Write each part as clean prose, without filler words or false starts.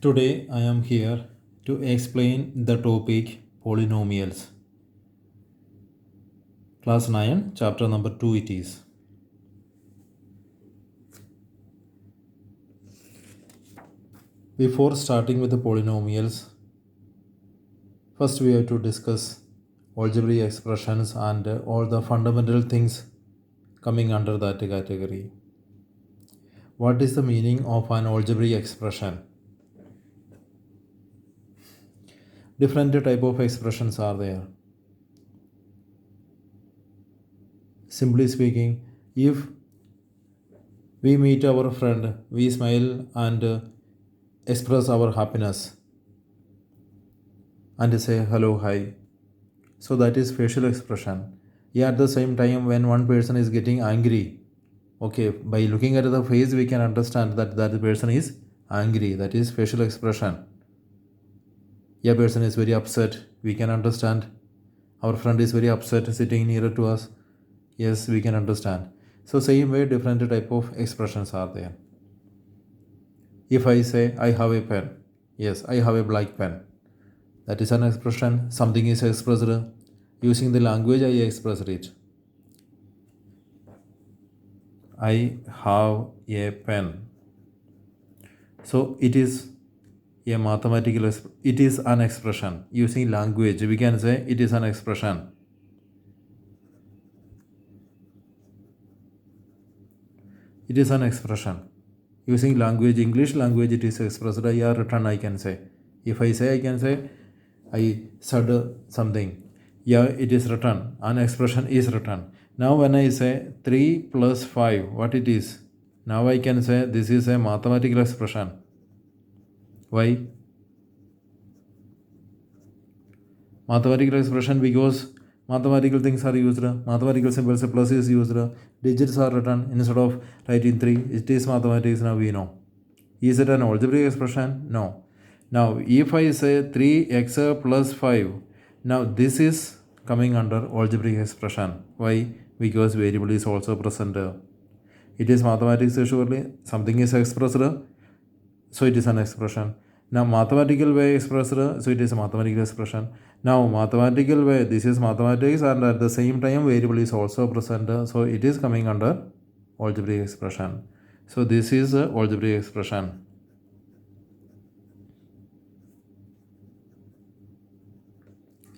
Today I am here to explain the topic polynomials. Class 9, chapter number 2 it is. Before starting with the polynomials, first we have to discuss algebraic expressions and all the fundamental things coming under that category. What is the meaning of an algebraic expression? Different type of expressions are there. Simply speaking, if we meet our friend, we smile and express our happiness and say hello, hi. So that is facial expression. Yeah, at the same time, when one person is getting angry, okay, by looking at the face, we can understand that that person is angry. That is facial expression. Yeah, person is very upset. We can understand. Our friend is very upset sitting nearer to us. Yes, we can understand. So same way, different type of expressions are there. If I say, I have a pen. Yes, I have a black pen. That is an expression. Something is expressed. Using the language, I expressed it. I have a pen. So it is a mathematical, it is an expression. Using language, we can say it is an expression. It is an expression. Using language, English language, it is expressed. Yeah, written, I can say. If I say, I can say, I said something. Yeah, it is written. An expression is written. Now when I say 3 plus 5, what it is? Now I can say this is a mathematical expression. Why? Mathematical expression because mathematical things are used. Mathematical symbols plus is used. Digits are written instead of writing 3. It is mathematics now we know. Is it an algebraic expression? No. Now if I say 3x plus 5, now this is coming under algebraic expression. Why? Because variable is also present. It is mathematics surely. Something is expressed, so it is an expression. Now mathematical way expressed, so it is a mathematical expression. Now mathematical way, this is mathematics and at the same time variable is also present, so it is coming under algebraic expression. So this is a algebraic expression.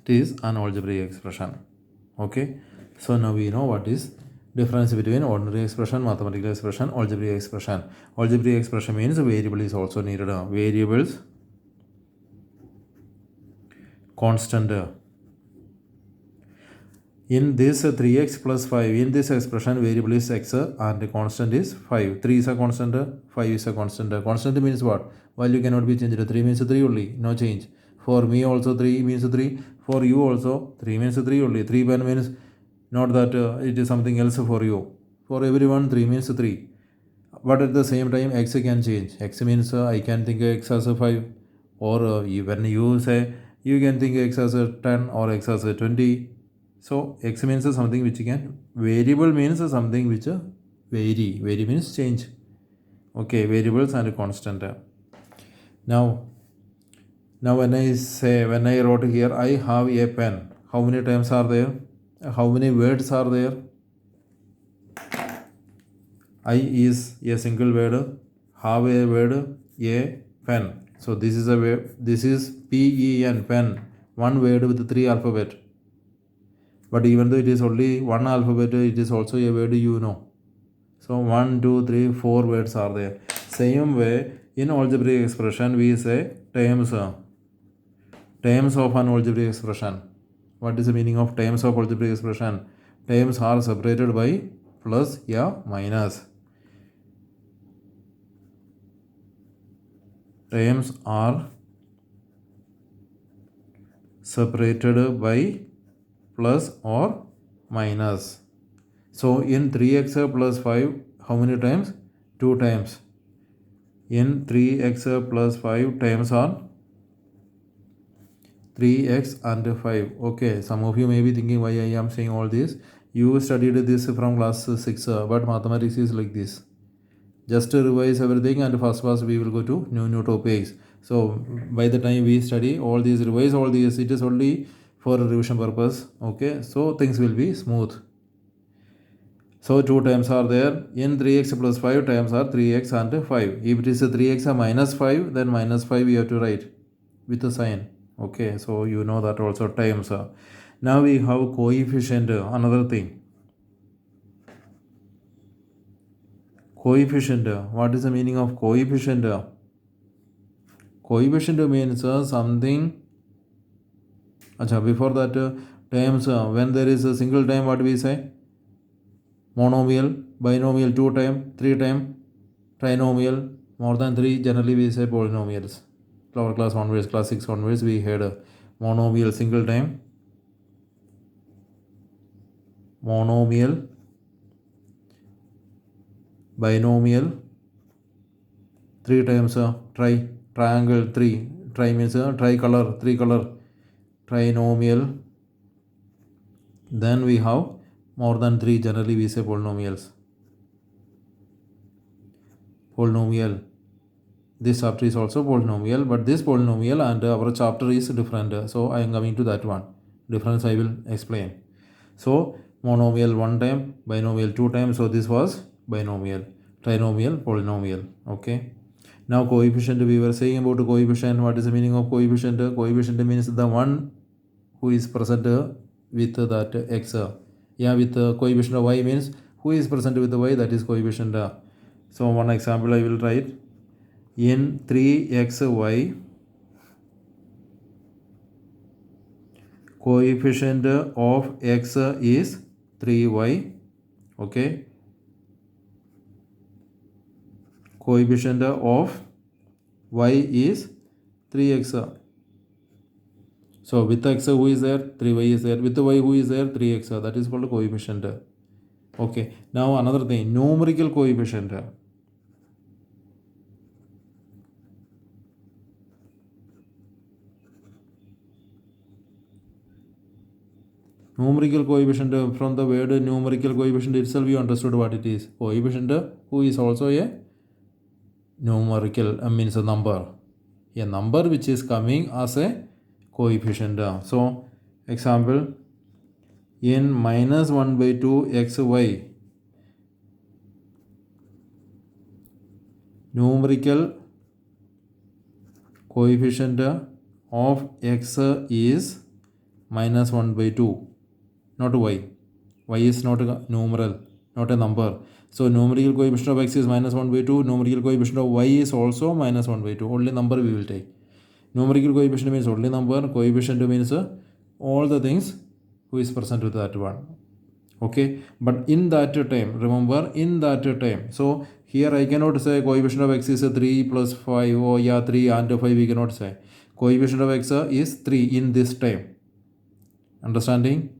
It is an algebraic expression. Okay, so now we know what is difference between ordinary expression, mathematical expression, algebraic expression. Algebraic expression means variable is also needed. Variables, constant. In this 3x plus 5, in this expression variable is x and constant is 5. 3 is a constant, 5 is a constant. Constant means what? Value cannot be changed. 3 means 3 only, no change. For me also 3 means 3. For you also 3 means 3 only. 3 pen means not that it is something else for you. For everyone 3 means 3. But at the same time x can change. X means I can think x as a 5. Or when you say you can think x as a 10 or x as a 20. So x means something which can, variable means something which vary. Vary means change. Okay, variables and constant. Now when I wrote here, I have a pen. How many times are there? How many words are there? I is a single word. Have a word, a pen. So this is a word. This is P-E-N, pen. One word with 3 alphabet. But even though it is only one alphabet, it is also a word you know. So 1, 2, 3, 4 words are there. Same way, in algebraic expression, we say terms. Terms of an algebraic expression. What is the meaning of terms of algebraic expression? Terms are separated by plus, yeah, minus. Terms are separated by plus or minus. So in 3x plus 5, how many times? 2 times. In 3x plus 5 times are 3x and 5. Okay, some of you may be thinking why I am saying all this. You studied this from class 6, but mathematics is like this. Just to revise everything and fast we will go to new topics. So by the time we study all these, revise all these, it is only for revision purpose. Okay, so things will be smooth. So 2 terms are there. In 3x plus 5 terms are 3x and 5. If it is a 3x and minus 5, then minus 5 we have to write with a sign. Okay, so you know that also terms. Now we have coefficient, another thing. Coefficient. What is the meaning of coefficient? Coefficient means something. Before that, terms, when there is a single term, what we say? Monomial, binomial 2 time, 3 time, trinomial, more than 3, generally we say polynomials. Lower class onwards, class 6 onwards, we had a monomial single time, monomial, binomial, 3 times triangle 3, tri means tricolor, 3 color, trinomial. Then we have more than 3, generally we say polynomials. Polynomial. This chapter is also polynomial, but this polynomial and our chapter is different. So I am coming to that one. Difference I will explain. So monomial 1 time, binomial 2 times. So this was binomial, trinomial, polynomial. Okay. Now coefficient, we were saying about coefficient. What is the meaning of coefficient? Coefficient means the one who is present with that x. With coefficient of y means who is present with the y, that is coefficient. So one example I will write. In 3xy, coefficient of x is 3y. Okay. Coefficient of y is 3x. So with x who is there? 3y is there. With the y who is there? 3x. That is called coefficient. Okay. Now another thing, numerical coefficient. Numerical coefficient, from the word numerical coefficient itself you understood what it is. Coefficient who is also a numerical, means a number. A number which is coming as a coefficient. So example, in minus 1 by 2 xy, numerical coefficient of x is minus 1 by 2, not y. Y is not a numeral, not a number. So numerical coefficient of x is minus 1 by 2. Numerical coefficient of y is also minus 1 by 2. Only number we will take. Numerical coefficient means only number. Coefficient means all the things who is present with that one. Okay. But in that time, remember, in that time. So here I cannot say coefficient of x is 3 plus 5. 3 and 5 we cannot say. Coefficient of x is 3 in this time. Understanding?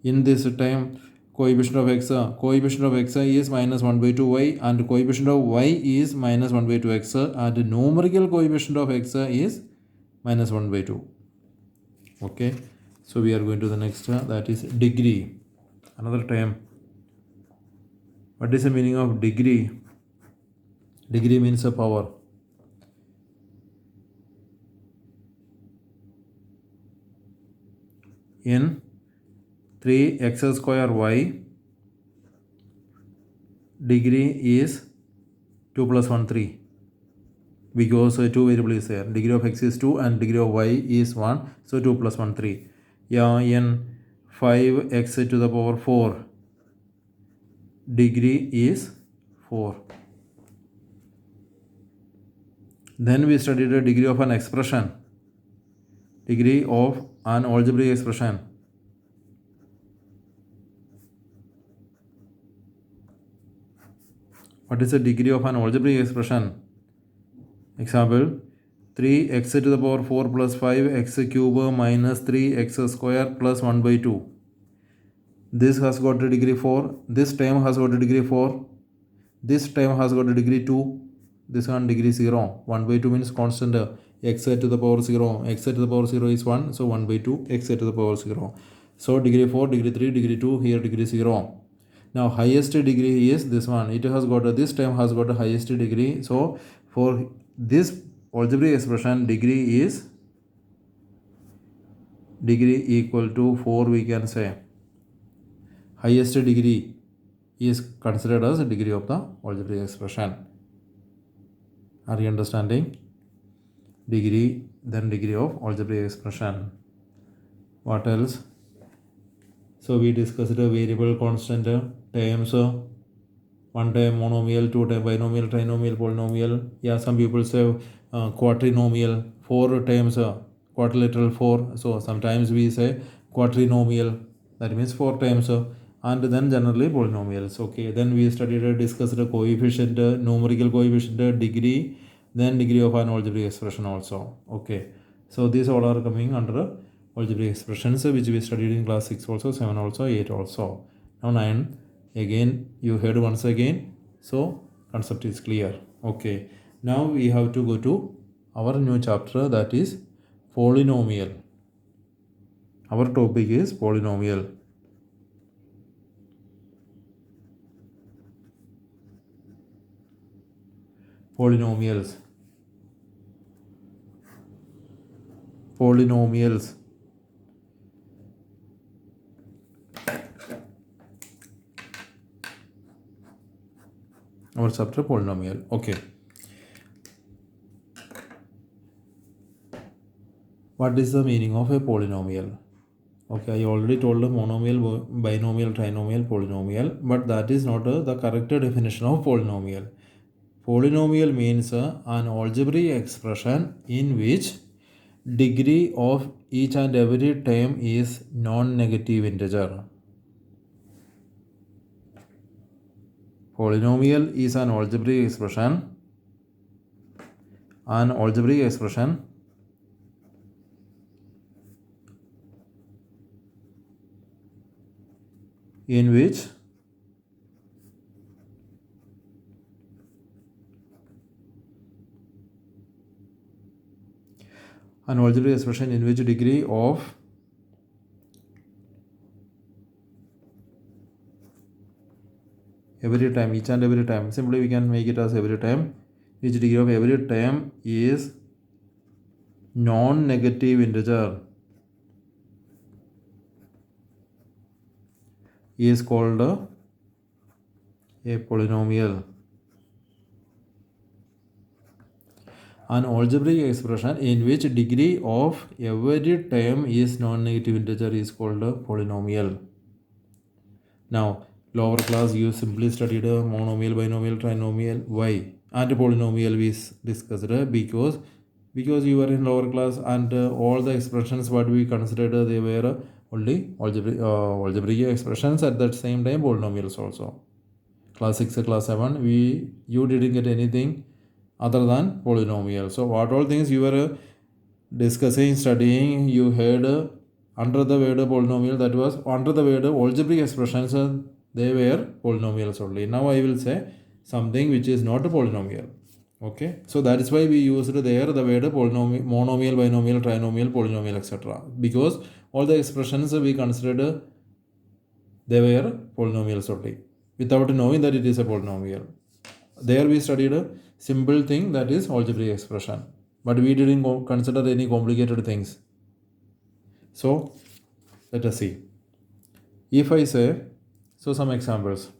In this time, coefficient of x is minus 1 by 2y and coefficient of y is minus 1 by 2x and numerical coefficient of x is minus 1 by 2. Okay. So we are going to the next, that is degree. Another term. What is the meaning of degree? Degree means a power. In 3x square y, degree is 2 plus 1, 3. Because 2 variable is there. Degree of x is 2 and degree of y is 1. So 2 plus 1, 3. In 5x to the power 4, degree is 4. Then we studied the degree of an expression. Degree of an algebraic expression. What is the degree of an algebraic expression? Example, 3x to the power 4 plus 5x cube minus 3x square plus 1 by 2. This has got a degree 4. This term has got a degree 4. This term has got a degree 2. This one degree 0. 1 by 2 means constant. X to the power 0. X to the power 0 is 1. So 1 by 2 x to the power 0. So degree 4, degree 3, degree 2. Here degree 0. Now highest degree is this one. It has got this term has got a highest degree. So for this algebraic expression degree is equal to 4, we can say. Highest degree is considered as degree of the algebraic expression. Are you understanding? Degree, then degree of algebraic expression. What else? So we discussed a variable, constant, terms, one time monomial, two time binomial, trinomial, polynomial. Yeah, some people say quadrinomial, 4 times quadrilateral 4. So sometimes we say quadrinomial, that means 4 times, and then generally polynomials. Okay, then we studied, discussed a coefficient, numerical coefficient, degree, then degree of an algebraic expression also. Okay, so these all are coming under algebraic expressions, which we studied in class 6 also, 7 also, 8 also. Now 9, again you heard once again, so concept is clear. Okay, now we have to go to our new chapter, that is polynomial. Our topic is polynomial. Polynomials. Our chapter polynomial. Okay. What is the meaning of a polynomial? Okay, I already told the monomial, binomial, trinomial, polynomial, but that is not the correct definition of polynomial. Polynomial means an algebraic expression in which degree of each and every term is non-negative integer. Polynomial is an algebraic expression in which degree of every time, each and every time, simply we can make it as every time, which degree of every term is non-negative integer is called a polynomial. An algebraic expression in which degree of every term is non-negative integer is called a polynomial. Now, lower class you simply studied a monomial, binomial, trinomial. Why? And polynomial we discussed because you were in lower class, and all the expressions what we considered, they were only algebraic expressions, at that same time polynomials also. Class 6, class 7, you didn't get anything other than polynomial. So what all things you were discussing, studying, you heard under the word polynomial, that was under the word algebraic expressions, they were polynomials only. Now I will say something which is not a polynomial. Okay, so that is why we used there the word polynomial, monomial, binomial, trinomial, polynomial, etc. Because all the expressions we considered, they were polynomials only, without knowing that it is a polynomial. There we studied a simple thing, that is algebraic expression, but we didn't consider any complicated things. So let us see. If I say, so some examples.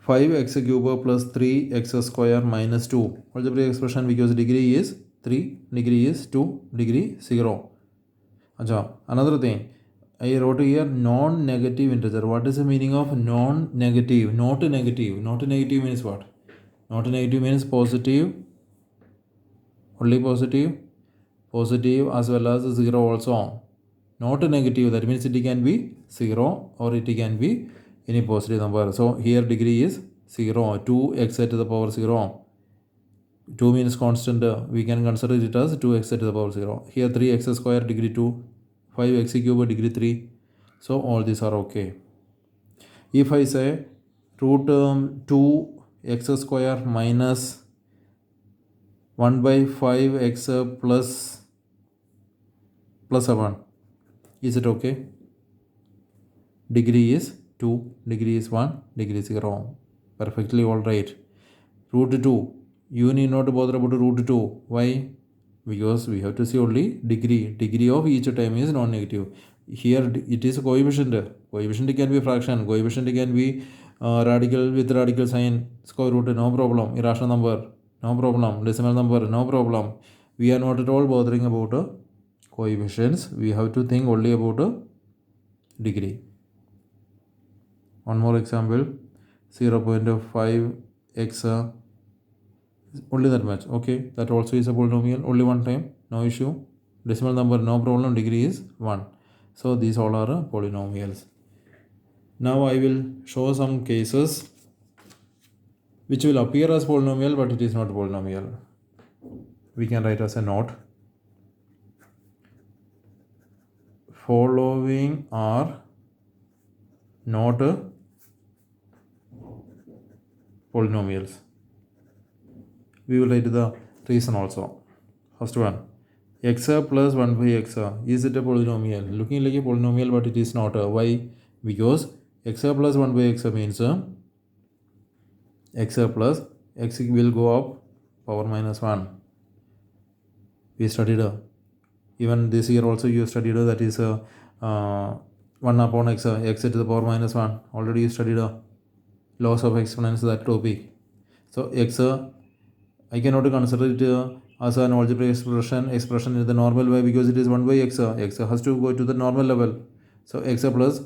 5x cube plus 3x square minus 2. Algebraic expression because degree is 3, degree is 2, degree 0. Another thing, I wrote here non-negative integer. What is the meaning of non-negative? Not negative. Not negative means what? Not negative means positive, only positive as well as 0 also. Not negative, that means it can be 0 or it can be any positive number. So here degree is 0, 2x to the power 0. 2 means constant, we can consider it as 2x to the power 0. Here 3x square degree 2, 5x cube degree 3. So all these are okay. If I say root 2x square minus 1 by 5x plus 7, is it okay? Degree is 2, degree is 1, degree is 0. Perfectly all right. root 2. You need not bother about root 2. Why? Because we have to see only degree. Degree of each term is non-negative. Here it is coefficient. Coefficient can be fraction. Coefficient can be radical with radical sign. Square root, no problem. Irrational number, no problem. Decimal number, no problem. We are not at all bothering about coefficients. We have to think only about degree. One more example. 0.5x only that much. Okay, that also is a polynomial. Only one time, no issue. Decimal number, no problem. Degree is 1. So these all are polynomials. Now I will show some cases which will appear as polynomial, but it is not polynomial. We can write as a note. Following are not polynomials. We will write the reason also. First one, x plus 1 by x. Is it a polynomial? Looking like a polynomial, but it is not. Why? Because x plus 1 by x means x plus x will go up power minus 1. We studied even this year also you studied that is 1 upon x, x to the power minus 1. Already you studied laws of exponents, that topic. So x I cannot consider it as an algebraic expression in the normal way because it is 1 by x. X has to go to the normal level. So x plus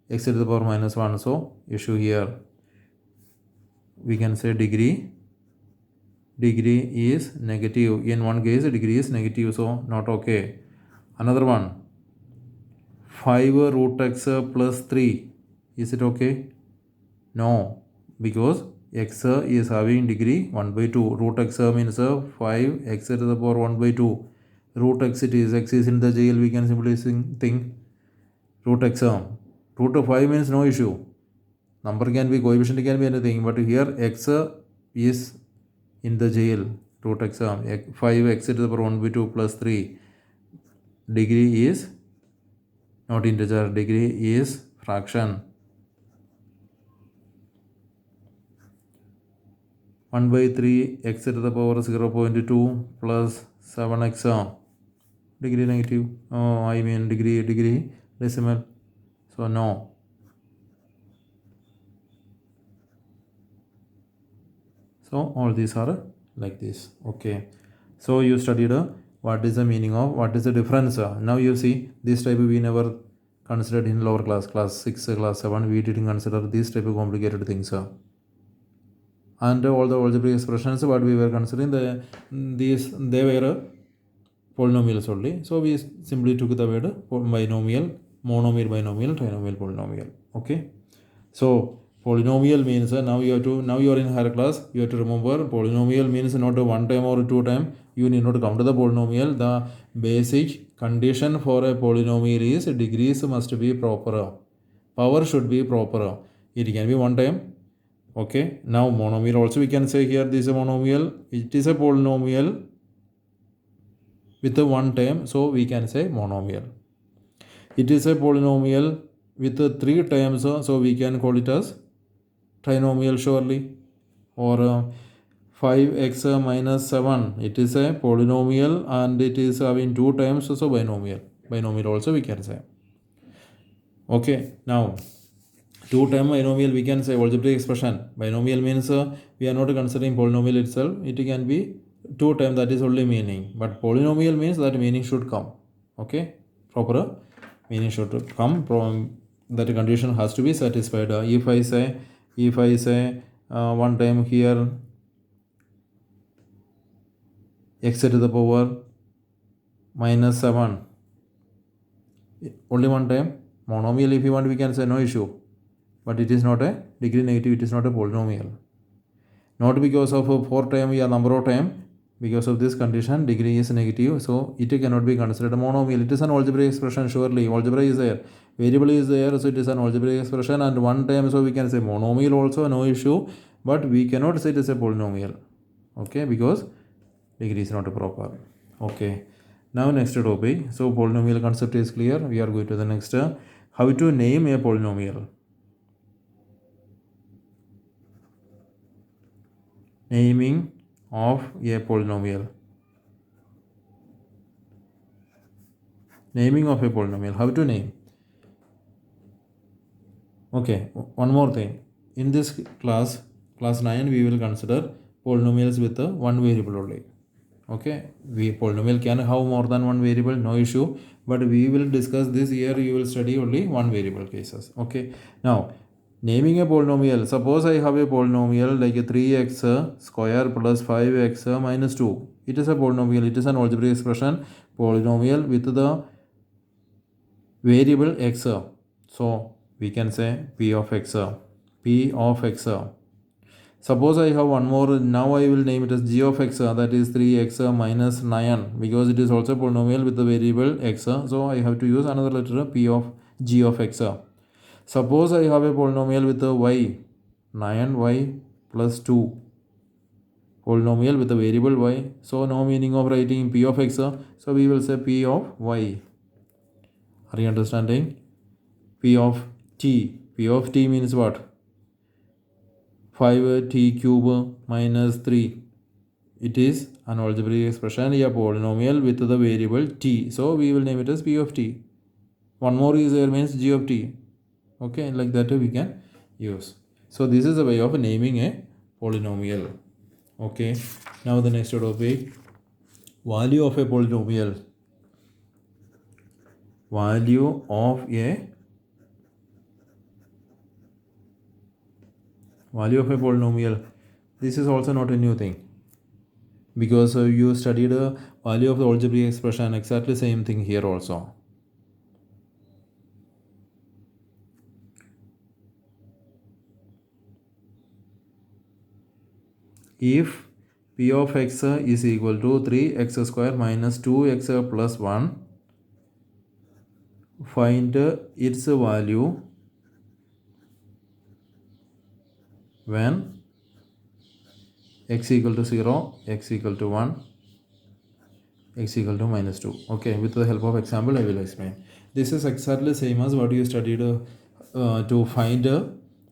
x to the power minus 1. So issue here. We can say degree is negative. In one case degree is negative, so not okay. Another one, 5 root x plus 3. Is it okay? No, because x is having degree 1 by 2. Root x means 5 x to the power 1 by 2. Root x it is, x is in the jail, we can simply think root x. Root of 5 means no issue. Number can be, coefficient can be anything, but here x is in the jail. Root x 5x to the power 1 by 2 plus 3. Degree is not integer, degree is fraction. 1 by 3 x to the power 0.2 plus 7x. Degree negative. I mean degree decimal. So no. So all these are like this. Okay. So you studied what is the meaning of, what is the difference. Now you see this type we never considered in lower class 6, class 7. We didn't consider this type of complicated things. And all the algebraic expressions what we were considering, they were polynomials only. So we simply took the word binomial, monomial, binomial, trinomial, polynomial. Okay. So polynomial means now you are in higher class. You have to remember polynomial means not a one time or two time. You need not count the polynomial. The basic condition for a polynomial is degrees must be proper. Power should be proper. It can be one time. Okay. Now monomial also we can say here this is a monomial. It is a polynomial with a one term. So we can say monomial. It is a polynomial with 3 terms. So we can call it as trinomial surely. Or 5x minus 7. It is a polynomial and it is having 2 terms. So binomial. Binomial also we can say. Okay. Now 2-term binomial we can say algebraic expression. Binomial means we are not considering polynomial itself. It can be 2 term, that is only meaning. But polynomial means that meaning should come. Okay. Proper meaning should come from that condition has to be satisfied. If I say one time here x to the power minus 7, only one time, monomial if you want we can say no issue. But it is not a degree negative, it is not a polynomial. Not because of 4 time or number of time, because of this condition degree is negative, so it cannot be considered a monomial. It is an algebraic expression surely. Algebra is there, variable is there, so it is an algebraic expression and one time, so we can say monomial also, no issue, but we cannot say it is a polynomial. Okay, because degree is not proper. Okay, now next topic. So polynomial concept is clear. We are going to the next. How to name a polynomial. naming of a polynomial. Naming of a polynomial. How to name? Okay, one more thing. In this class 9, we will consider polynomials with one variable only. Okay, polynomial can have more than one variable, no issue, but we will discuss this here. You will study only one variable cases. Okay, now naming a polynomial. Suppose I have a polynomial like a 3x square plus 5x minus 2. It is a polynomial. It is an algebraic expression polynomial with the variable x. So we can say p of x. P of x. Suppose I have one more, now I will name it as g of x, that is 3x minus 9, because it is also a polynomial with the variable x, so I have to use another letter p of g of x. Suppose I have a polynomial with the y, 9y plus 2, polynomial with the variable y, so no meaning of writing p of x, so we will say p of y. Are you understanding? P of t. P of t means what? 5t cube minus 3. It is an algebraic expression, a polynomial with the variable t. So we will name it as p of t. One more is there means g of t. Okay, like that we can use. So this is a way of naming a polynomial. Okay, now the next topic, value of a polynomial. Value of a polynomial. This is also not a new thing, because you studied the value of the algebraic expression, exactly same thing here also. If p of x is equal to 3x square minus 2x plus 1, find its value when x equal to 0, x equal to 1, x equal to minus 2. Okay, with the help of example I will explain. This is exactly same as what you studied to find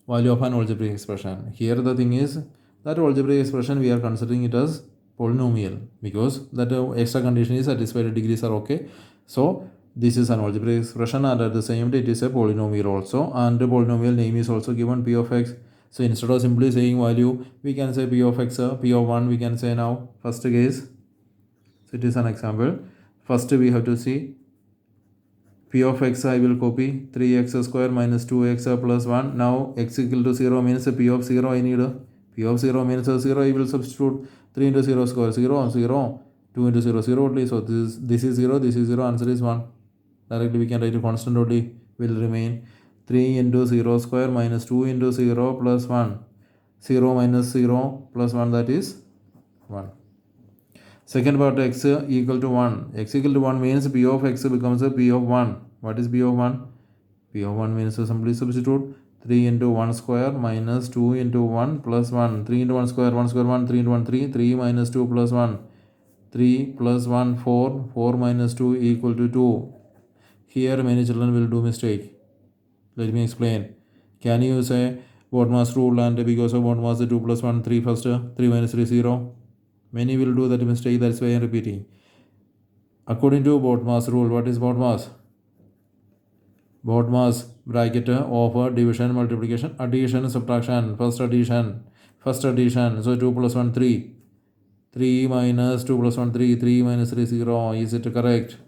value of an algebraic expression. Here the thing is that algebraic expression we are considering it as polynomial, because that extra condition is satisfied, degrees are okay. So this is an algebraic expression, and at the same time it is a polynomial also, and the polynomial name is also given p of x. So instead of simply saying value, we can say p of x, p of 1 we can say now. First case, so it is an example. First we have to see p of x, I will copy 3x square minus 2x plus 1. Now x equal to 0 means p of 0 I need. P of 0 means 0 I will substitute. 3 into 0 square 0, 0. 2 into 0, 0 only. So this is 0, this is 0, answer is 1. Directly we can write a constant only will remain. 3 into 0 square minus 2 into 0 plus 1. 0 minus 0 plus 1, that is 1. Second part, x equal to 1. X equal to 1 means p of x becomes a p of 1. What is p of 1? P of 1 means simply substitute 3 into 1 square minus 2 into 1 plus 1. 3 into 1 square, 1 square 1, 3 into 1 3, 3 minus 2 plus 1. 3 plus 1 4, 4 minus 2 equal to 2. Here many children will do mistake. Let me explain. Can you say Bodmas rule, and because of Bodmas 2 plus 1 3 first, 3 minus 3 0? Many will do that mistake, that's why I am repeating. According to Bodmas rule, what is Bodmas? Bodmas bracket of division, multiplication, addition, subtraction. First addition. So 2 plus 1 3. 3 minus 2 plus 1 3. 3 minus 3 0. Is it correct?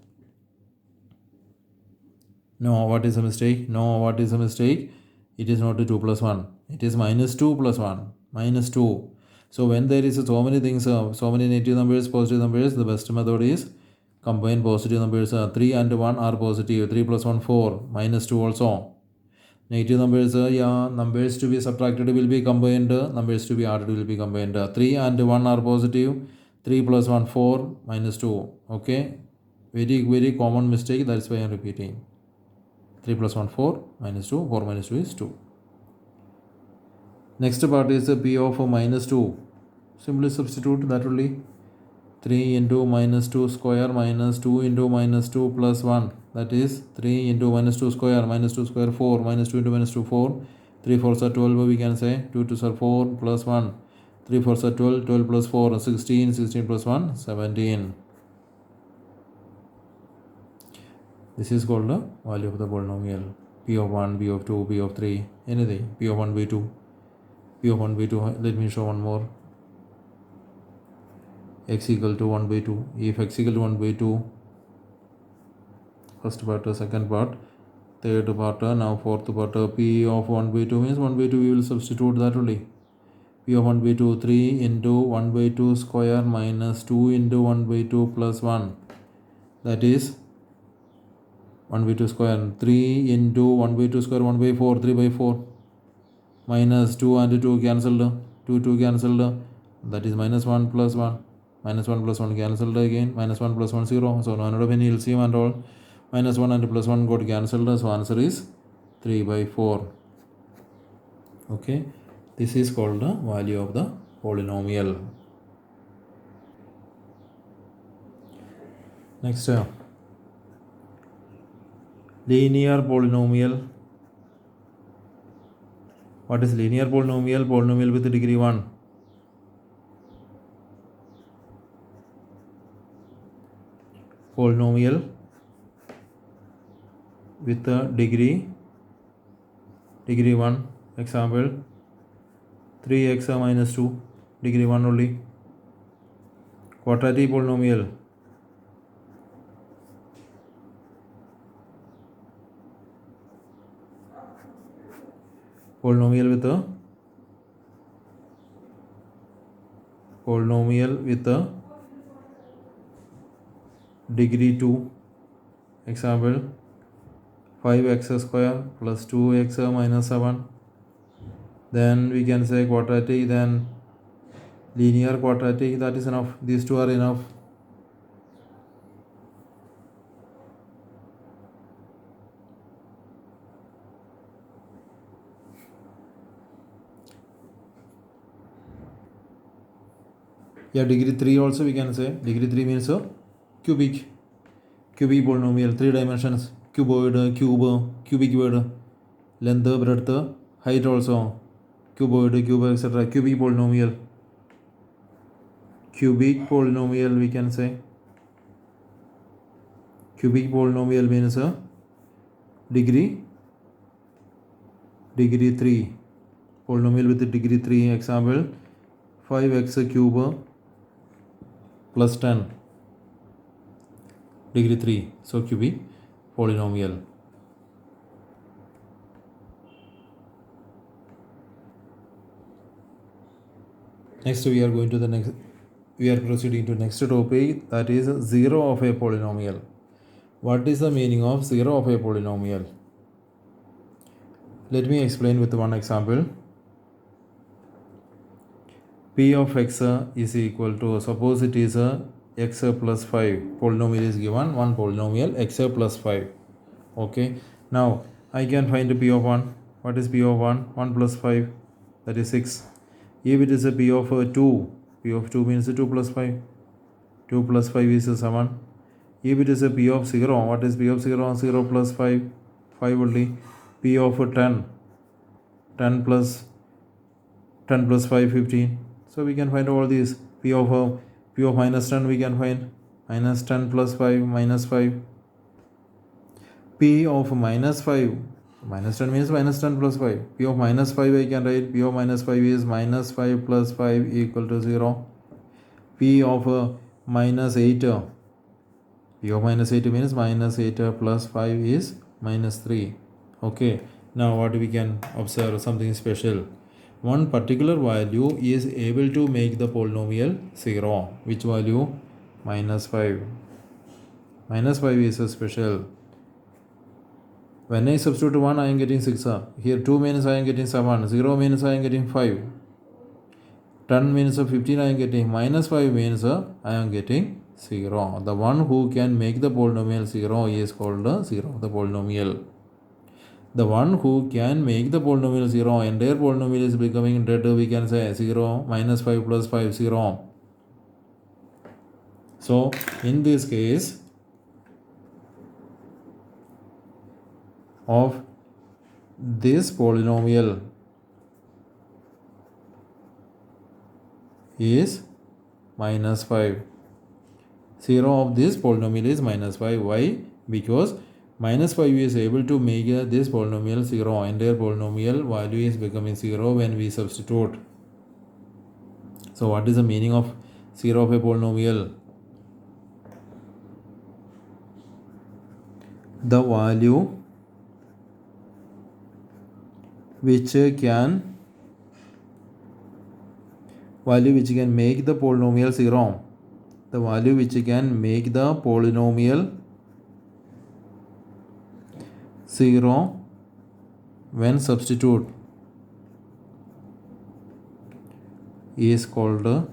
No, what is a mistake? No, what is a mistake? It is not 2 plus 1. It is minus 2 plus 1. Minus 2. So when there is so many things, so many negative numbers, positive numbers, the best method is combine positive numbers. 3 and 1 are positive. 3 plus 1 4. Minus 2 also. Negative numbers, numbers to be subtracted will be combined. Numbers to be added will be combined. 3 and 1 are positive. 3 plus 1 4 minus 2. Okay. Very common mistake. That's why I am repeating. 3 plus 1 4 minus 2. 4 minus 2 is 2. Next part is p of minus 2. Simply substitute that only. 3 into minus 2 square minus 2 into minus 2 plus 1. That is 3 into minus 2 square, minus 2 square 4, minus 2 into minus 2 4. 3 4s are 12, we can say. 2 2s are 4 plus 1. 3 4s are 12, 12 plus 4 16, 16 plus 1 17. This is called the value of the polynomial. P of 1, P of 2, P of 3, anything. P of 1, P2, P of 1, P2. Let me show one more. X equal to 1 by 2. If x equal to 1 by 2, first part, second part, third part, now fourth part, P of 1 by 2 means 1 by 2 we will substitute that only. P of 1 by 2, 3 into 1 by 2 square minus 2 into 1 by 2 plus 1. That is 1 by 2 square. 3 into 1 by 2 square, 1 by 4, 3 by 4. Minus 2 and 2 cancelled. 2 cancelled. That is minus 1 plus 1. Minus 1 plus 1 cancelled again. Minus 1 plus 1 0. So none of any LCM and all. Minus 1 and plus 1 got cancelled. So answer is 3 by 4. Okay. This is called the value of the polynomial. Next, linear polynomial. What is linear polynomial? Polynomial with degree 1. Polynomial with degree 1. Example 3x minus 2, degree 1 only. Quadratic polynomial. Polynomial with degree 2. Example 5x square plus 2x minus 7. Then we can say quadratic, then linear quadratic. That is enough. These two are enough. Yeah, degree 3 also we can say. Degree 3 means cubic polynomial, 3 dimensions, cuboid, cube, cubic word, length, breadth, height also, cuboid, cube, etc. Cubic polynomial we can say. Cubic polynomial means degree 3. Polynomial with degree 3. Example 5x cube plus 10, degree 3. So cubic polynomial. Next we are proceeding to next topic, that is zero of a polynomial. What is the meaning of zero of a polynomial? Let me explain with one example. P of x is equal to, suppose it is x plus 5. Polynomial is given, one polynomial x plus 5. Okay. Now I can find P of 1. What is P of 1? 1 plus 5, that is 6. If it is a P of 2, P of 2 means 2 plus 5. 2 plus 5 is 7. If it is a P of 0, what is P of 0? 0 plus 5, 5 only. P of 10, 10 plus 5, 15. So we can find all these. P of minus 10 we can find. Minus 10 plus 5, minus 5. P of minus 5. Minus 10 means minus 10 plus 5. P of minus 5 I can write. P of minus 5 is minus 5 plus 5 equal to 0. P of minus 8. P of minus 8 means minus 8 plus 5 is minus 3. Okay. Now what we can observe, something special. One particular value is able to make the polynomial 0. Which value? Minus 5. Minus 5 is a special. When I substitute 1, I am getting 6. Here 2 means I am getting 7. 0 means I am getting 5. 10 means 15 I am getting. Minus 5 means I am getting 0. The one who can make the polynomial 0 is called the 0, the polynomial. The one who can make the polynomial 0, entire polynomial is becoming dead, we can say 0, minus 5 plus 5, 0. So in this case of this polynomial, is minus 5. 0 of this polynomial is minus 5. Why? Because minus 5 is able to make this polynomial 0. Entire polynomial value is becoming 0 when we substitute. So what is the meaning of 0 of a polynomial? The value which can make the polynomial 0. The value which can make the polynomial 0 when substitute is called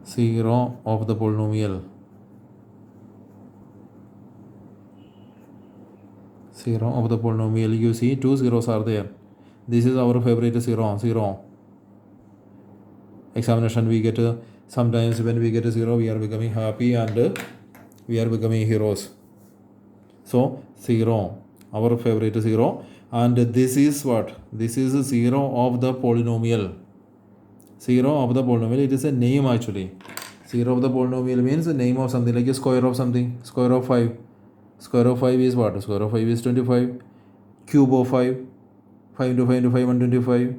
0 of the polynomial. 0 of the polynomial. You see, two zeros are there. This is our favorite 0. Examination we get sometimes when we get 0 we are becoming happy and we are becoming heroes. So 0, our favorite 0, and this is what? This is 0 of the polynomial. 0 of the polynomial, it is a name actually. 0 of the polynomial means the name of something, like a square of something. Square of 5. Square of 5 is what? Square of 5 is 25. Cube of 5. 5 into 5 into 5, 125.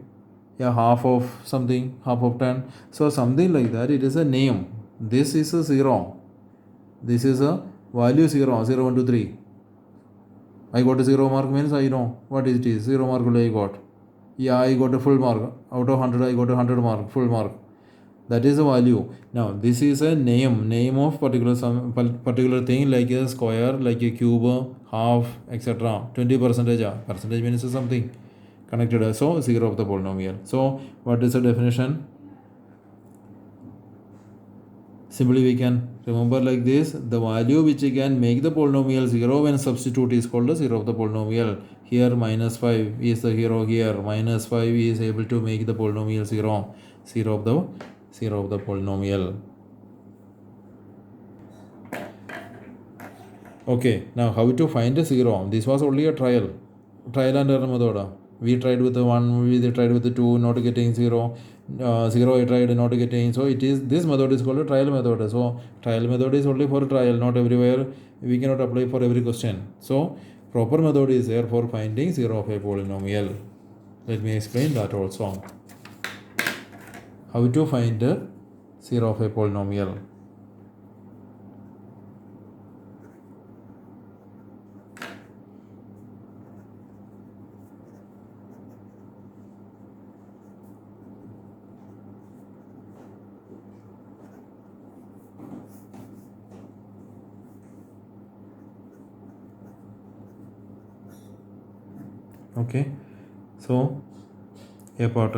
Yeah, half of something, half of 10. So something like that, it is a name. This is a 0. This is a value 0. 0, 1, 2, 3. I got a 0 mark means I know what it is. 0 mark only I got. Yeah, I got a full mark. Out of 100, I got a 100 mark, full mark. That is the value. Now, this is a name of particular thing, like a square, like a cube, half, etc. 20%. Percentage means something connected. So, 0 of the polynomial. So, what is the definition? Simply we can remember like this: the value which can make the polynomial 0 when substitute is called the 0 of the polynomial. Here minus 5 is the hero here. Minus 5 is able to make the polynomial 0. 0 of the polynomial. Okay, now how to find a 0? This was only a trial and error method. We tried with the 1, we tried with the 2, not getting 0. 0 I tried, not getting. So it is, this method is called a trial method. So trial method is only for trial, not everywhere. We cannot apply for every question. So proper method is there for finding 0 of a polynomial. Let me explain that also. How to find 0 of a polynomial? Okay, so a part,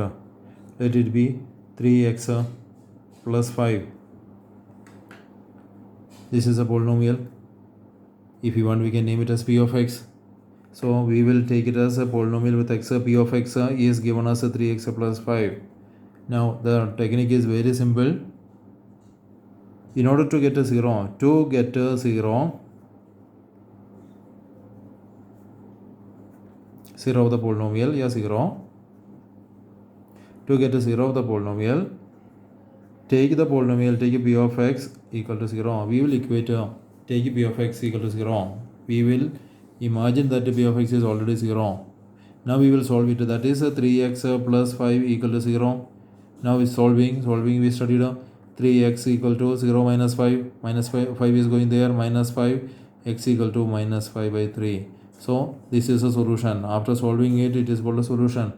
let it be 3x plus 5. This is a polynomial. If you want, we can name it as p of x. So we will take it as a polynomial with x. P of x is given as 3x plus 5. Now the technique is very simple. In order to get a 0, 0 of the polynomial, yeah, 0. To get a 0 of the polynomial, take the polynomial, take p of x equal to 0. We will equate, take p of x equal to 0. We will imagine that p of x is already 0. Now we will solve it. That is 3x plus 5 equal to 0. Now is solving we studied 3x equal to 0 minus 5. Minus 5 is going there. Minus 5, x equal to minus 5 by 3. So this is a solution. After solving it, it is called a solution.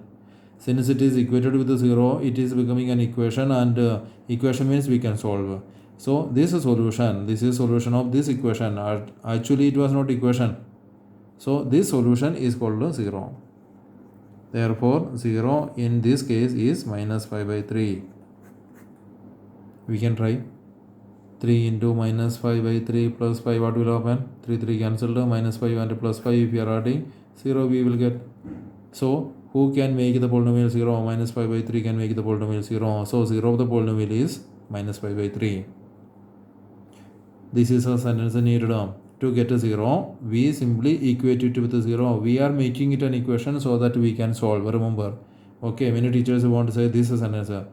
Since it is equated with the 0, it is becoming an equation, and equation means we can solve. So this is solution. This is solution of this equation. Actually, it was not equation. So this solution is called 0. Therefore, 0 in this case is minus 5 by 3. We can try. 3 into minus 5 by 3 plus 5, what will happen? 3 cancelled, minus 5 and plus 5, if we are adding 0, we will get. So who can make the polynomial 0? Minus 5 by 3 can make the polynomial 0. So 0 of the polynomial is minus 5 by 3. This is a sentence needed. To get a 0, we simply equate it with a 0. We are making it an equation so that we can solve. Remember, Okay, many teachers want to say this is an answer.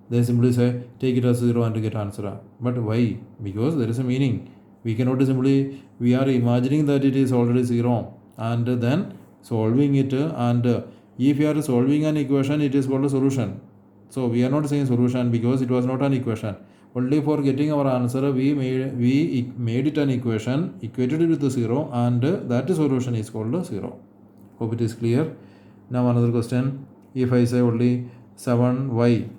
They simply say take it as 0 and get answer. But why? Because there is a meaning. We cannot simply, we are imagining that it is already 0 and then solving it, and if you are solving an equation, it is called a solution. So we are not saying solution because it was not an equation. Only for getting our answer, we made it an equation, equated it with the 0, and that solution is called 0. Hope it is clear. Now another question. If I say only 7y,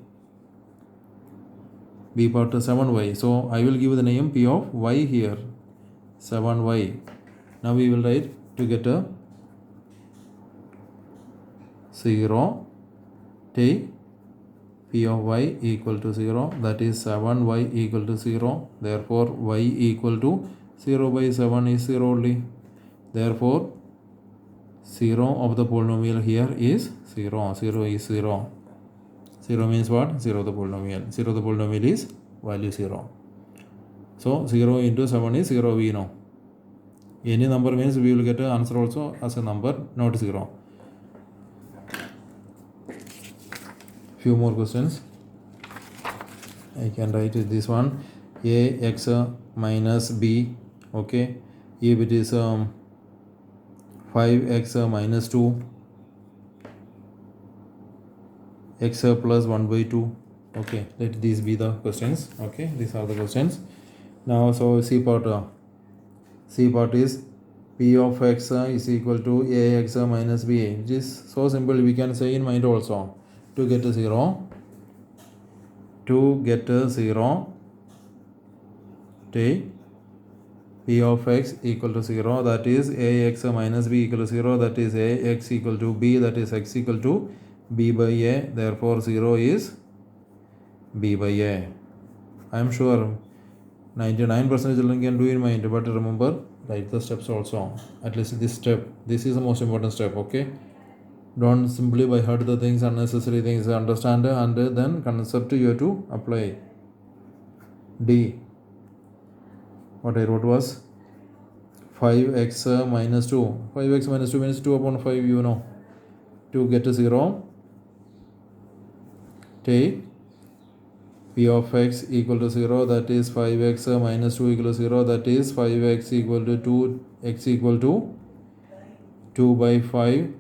b part 7y, so I will give the name p of y here, 7y. Now we will write to get a 0, take p of y equal to 0, that is 7y equal to 0. Therefore y equal to 0 by 7 is 0 only. Therefore 0 of the polynomial here is 0. 0 is 0. 0 means what? 0 of the polynomial. 0 of the polynomial is value 0. So 0 into 7 is 0, we know. Any number means we will get an answer also as a number, not 0. Few more questions. I can write this one. Ax minus b. Okay. If it is 5x minus 2, x plus 1 by 2. Okay, let these be the questions. Okay, these are the questions. Now, so C part is p of x is equal to ax minus b. It is so simple, we can say in mind also. To get a 0, take p of x equal to 0, that is ax minus b equal to 0, that is ax equal to b, that is x equal to b by a. Therefore 0 is b by a. I am sure 99% children can do in mind, but remember, write the steps also. At least this step, this is the most important step. Okay, don't simply by heart the things, unnecessary things, understand, and then concept you have to apply. D, what I wrote was 5x minus 2. 5x minus 2 means 2 upon 5, you know. To get a 0, take p of x equal to 0, that is 5x minus 2 equal to 0, that is 5x equal to 2, x equal to 2 by 5,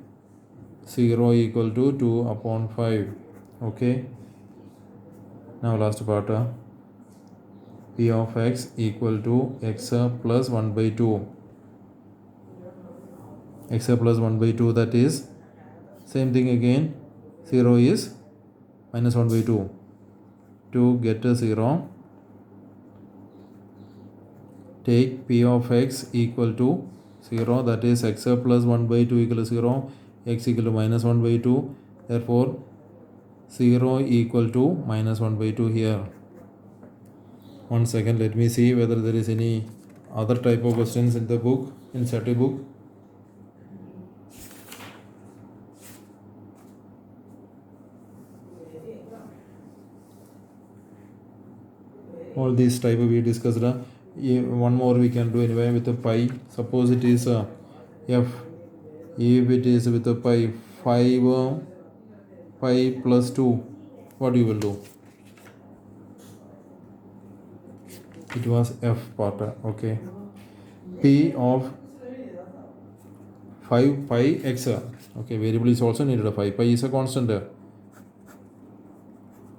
0 equal to 2 upon 5. Okay. Now last part, p of x equal to x plus 1 by 2. X plus 1 by 2, that is same thing again, 0 is minus 1 by 2. To get a 0, take p of x equal to 0, that is x plus 1 by 2 equal to 0, x equal to minus 1 by 2. Therefore 0 equal to minus 1 by 2 here. 1 second, let me see whether there is any other type of questions in the book, in study book. All these type we discussed. One more we can do anyway with a pi. Suppose it is f. If it is with a pi 5 pi plus 2, what you will do? It was f part. Okay. P of 5 pi x. Okay, variable is also needed. 5 pi is a constant.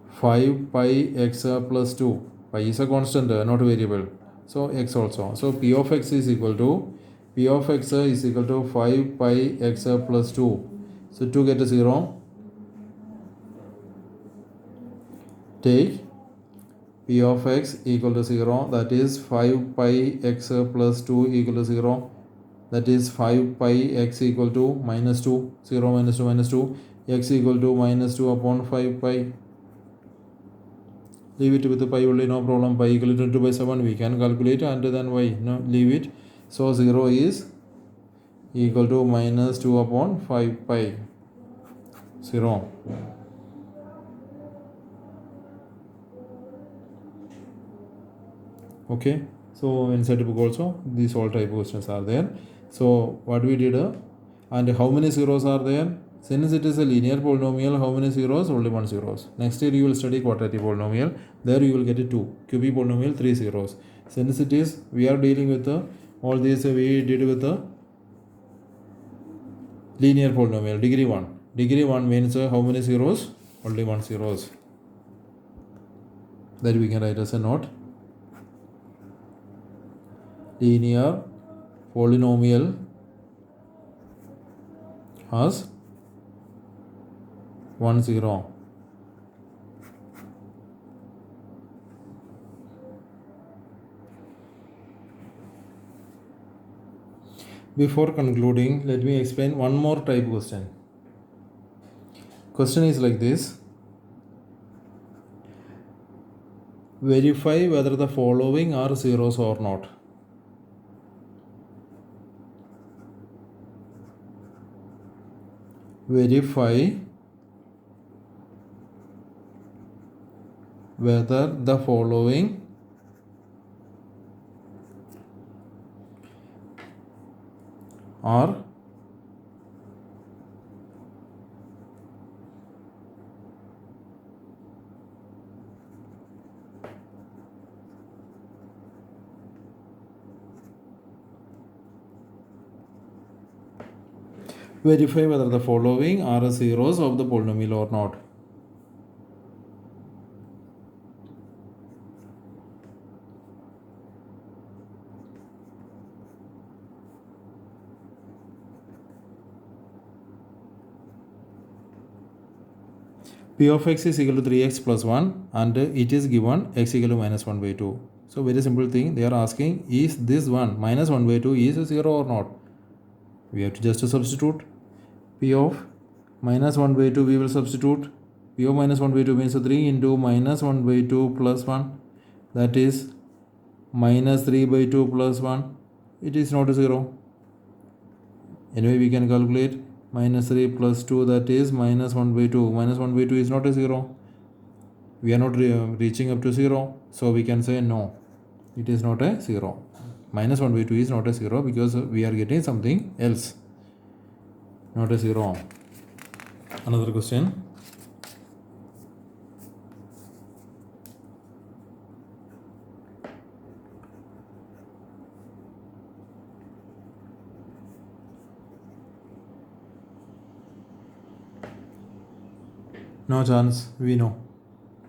5 pi x plus 2. Pi is a constant, not a variable. So x also. So p of x is equal to 5 pi x plus 2. So to get a 0, take p of x equal to 0, that is 5 pi x plus 2 equal to 0, that is 5 pi x equal to minus 2, 0 minus 2 minus 2, x equal to minus 2 upon 5 pi. Leave it with the pi only, no problem. Pi equal to 2 by 7, we can calculate, and then y, no, leave it. So 0 is equal to minus 2 upon 5 pi. 0. Okay, so inside the book also these all type of questions are there. So what we did, and how many zeros are there? Since it is a linear polynomial, how many zeros? Only 1 zeros. Next year you will study quadratic polynomial. There you will get a 2. Cubic polynomial 3 zeros. Since it is, we are dealing with all these we did with the linear polynomial. Degree 1. Degree 1 means how many zeros? Only 1 zeros. That we can write as a note. Linear polynomial has 1 0. Before concluding, let me explain one more type question. Question is like this. Verify whether the following are zeros or not. Verify whether the following are verify whether the following are zeros of the polynomial or not. P of x is equal to 3x plus 1 and it is given x equal to minus 1 by 2. So very simple thing, they are asking, is this one minus 1 by 2 is a 0 or not? We have to just substitute. P of minus 1 by 2 we will substitute. P of minus 1 by 2 means 3 into minus 1 by 2 plus 1, that is minus 3 by 2 plus 1. It is not a 0. Anyway, we can calculate minus 3 plus 2, that is minus 1 by 2. Minus 1 by 2 is not a 0. We are not reaching up to 0. So we can say no, it is not a 0. Minus 1 by 2 is not a 0 because we are getting something else. Not a 0. Another question. No chance, we know.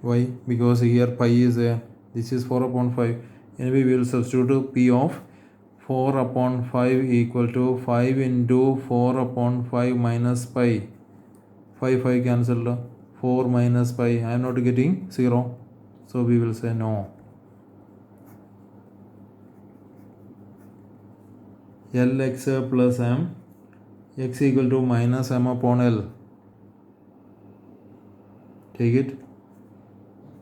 Why? Because here pi is there. This is 4 upon 5. Anyway, we will substitute P of 4 upon 5 equal to 5 into 4 upon 5 minus pi. 5 cancelled. 4 minus pi. I am not getting 0. So we will say no. Lx plus m. X equal to minus m upon L. Take it.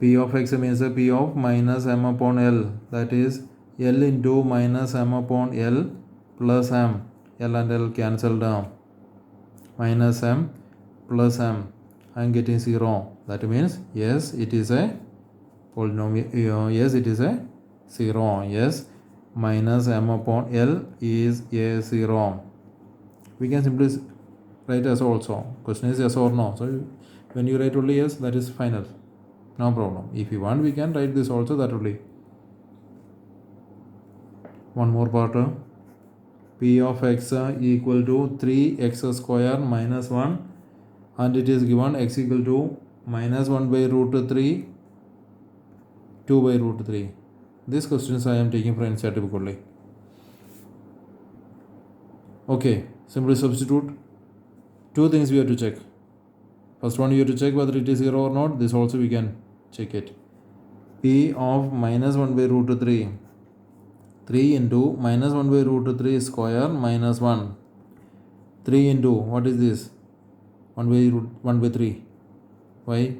P of x means P of minus m upon L. That is L into minus m upon L plus m. L and L cancelled down. Minus m plus m. I am getting 0. That means yes, it is a polynomial. Yes, it is a 0. Yes, minus m upon L is a 0. We can simply write as also. Question is yes or no. So when you write only yes, that is final. No problem. If you want, we can write this also, that only. One more part. P of x equal to 3x square minus 1 and it is given x equal to minus 1 by root 3, 2 by root 3. These questions I am taking from NCERT book only. Okay, simply substitute. Two things we have to check. First one, you have to check whether it is 0 or not. This also we can check it. P of minus 1 by root 3. 3 into minus 1 by root 3 square minus 1. 3 into, what is this? 1 by 3. Why?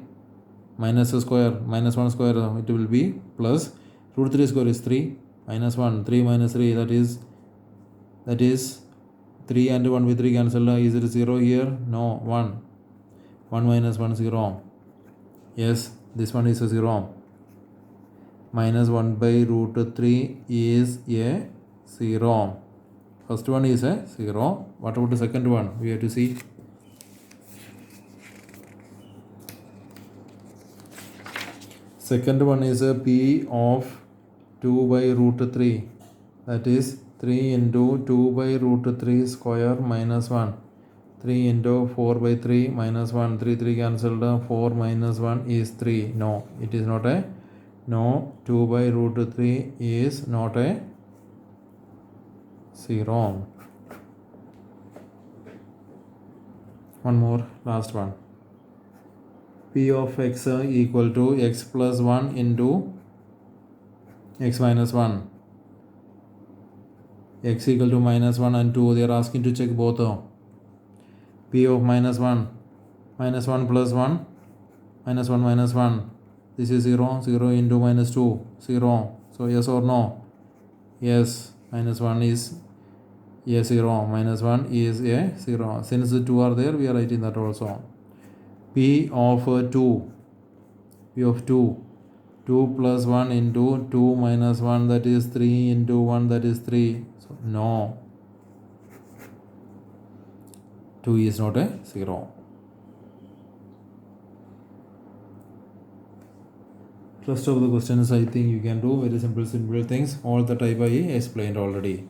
Minus a square, minus 1 square, it will be plus. Root 3 square is 3. Minus 1, 3 minus 3, that is 3 and 1 by 3 cancel. Is it 0 here? No, 1. 1 minus 1, 0. Yes, this one is a 0. Minus 1 by root 3 is a 0. First one is a 0. What about the second one? We have to see. Second one is P of 2 by root 3. That is 3 into 2 by root 3 square minus 1. 3 into 4 by 3 minus 1. 3 cancelled. 4 minus 1 is 3. No, it is not a. No, 2 by root 3 is not a 0. One more, last one. P of x equal to x plus 1 into x minus 1. X equal to minus 1 and 2. They are asking to check both. P of minus 1. Minus 1 plus 1. Minus 1 minus 1. This is 0. 0 into minus 2. 0. So yes or no? Yes. Minus 1 is a 0. Minus 1 is a 0. Since the 2 are there, we are writing that also. P of 2. P of 2. 2 plus 1 into 2 minus 1, that is 3 into 1, that is 3. So no. 2 is not a 0. Rest of the questions I think you can do very simple things. All the type I explained already.